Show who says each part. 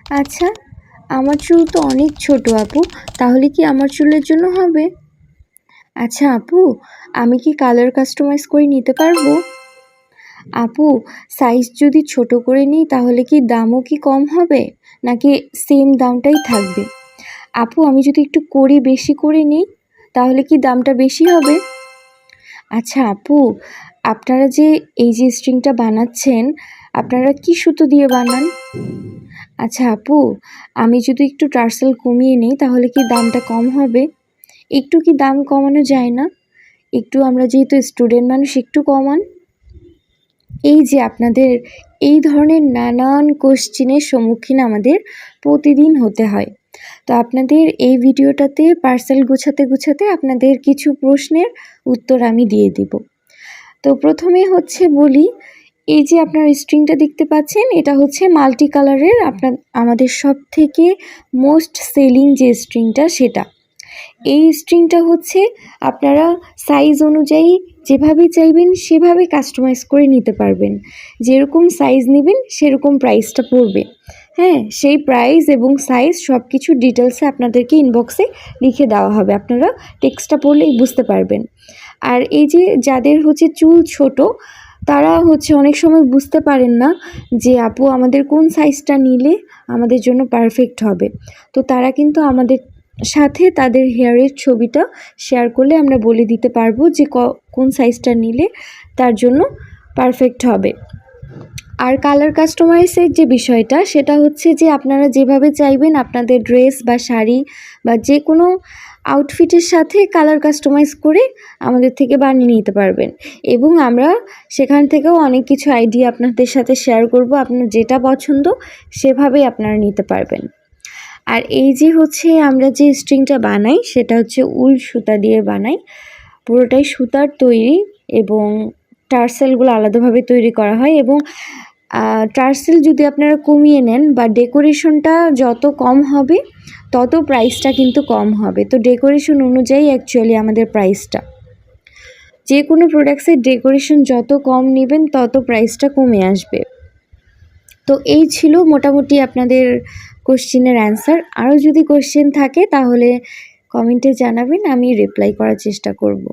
Speaker 1: আচ্ছা, আমার চুল তো অনেক ছোট আপু, তাহলে কি আমার চুলের জন্য হবে? আচ্ছা আপু, আমি কি কালার কাস্টমাইজ করে নিতে পারবো? আপু, সাইজ যদি ছোট করে নিই তাহলে কি দামও কি কম হবে? নাকি সেম দামটাই থাকবে? আপু, আমি যদি একটু কড়ি বেশি করে নিই তাহলে কি দামটা বেশি হবে? আচ্ছা আপু, আপনারা যে এই যে স্ট্রিংটা বানাচ্ছেন, আপনারা কি সুতো দিয়ে বানান? আচ্ছা আপু, আমি যদি একটু টার্সেল কমিয়ে নিই তাহলে কি দামটা কম হবে? একটু কি দাম কমানো যায় না? একটু আমরা যেহেতু স্টুডেন্ট মানুষ, একটু কমান। এই যে আপনাদের এই ধরনের নানান কোশ্চেনের সম্মুখীন আমাদের প্রতিদিন হতে হয়। তো আপনাদের এই ভিডিওটাতে পার্সেল গুছাতে গুছাতে আপনাদের কিছু প্রশ্নের উত্তর আমি দিয়ে দিব। তো প্রথমে হচ্ছে বলি, এই যে আপনার স্ট্রিংটা দেখতে পাচ্ছেন, এটা হচ্ছে মাল্টি কালারের আমাদের সব থেকে মোস্ট সেলিং যে স্ট্রিংটা সেটা। এই স্ট্রিংটা হচ্ছে আপনারা সাইজ অনুযায়ী যেভাবে চাইবেন সেভাবে কাস্টমাইজ করে নিতে পারবেন। যেরকম সাইজ নেবেন সেরকম প্রাইসটা পড়বে। হ্যাঁ, সেই প্রাইস এবং সাইজ সব কিছু ডিটেলসে আপনাদেরকে ইনবক্সে লিখে দেওয়া হবে, আপনারা টেক্সটটা পড়লেই বুঝতে পারবেন। আর এই যে যাদের হচ্ছে চুল ছোট, তারা হচ্ছে অনেক সময় বুঝতে পারেন না যে আপু আমাদের কোন সাইজটা নিলে আমাদের জন্য পারফেক্ট হবে। তো তারা কিন্তু আমাদের সাথে তাদের হেয়ারের ছবিটা শেয়ার করলে আমরা বলে দিতে পারবো যে কোন সাইজটা নিলে তার জন্য পারফেক্ট হবে। আর কালার কাস্টমাইজের যে বিষয়টা, সেটা হচ্ছে যে আপনারা যেভাবে চাইবেন আপনাদের ড্রেস বা শাড়ি বা যে কোনো আউটফিটের সাথে কালার কাস্টমাইজ করে আমাদের থেকে বানিয়ে নিতে পারবেন, এবং আমরা সেখান থেকেও অনেক কিছু আইডিয়া আপনাদের সাথে শেয়ার করব। আপনার যেটা পছন্দ সেভাবেই আপনারা নিতে পারবেন। আর এই যে হচ্ছে আমরা যে স্ট্রিংটা বানাই সেটা হচ্ছে উল সুতা দিয়ে বানাই, পুরোটাই সুতার তৈরি এবং টার্সেলগুলো আলাদাভাবে তৈরি করা হয়। এবং টার্সেল যদি আপনারা কমিয়ে নেন বা ডেকোরেশনটা যত কম হবে তত প্রাইসটা কিন্তু কম হবে। তো ডেকোরেশন অনুযায়ী অ্যাকচুয়ালি আমাদের প্রাইসটা, যে কোনো প্রোডাক্টসের ডেকোরেশন যত কম নেবেন তত প্রাইসটা কমে আসবে। তো এই ছিল মোটামুটি আপনাদের কোশ্চেনের অ্যান্সার। আরও যদি কোশ্চেন থাকে তাহলে কমেন্টে জানাবেন, আমি রিপ্লাই করার চেষ্টা করব।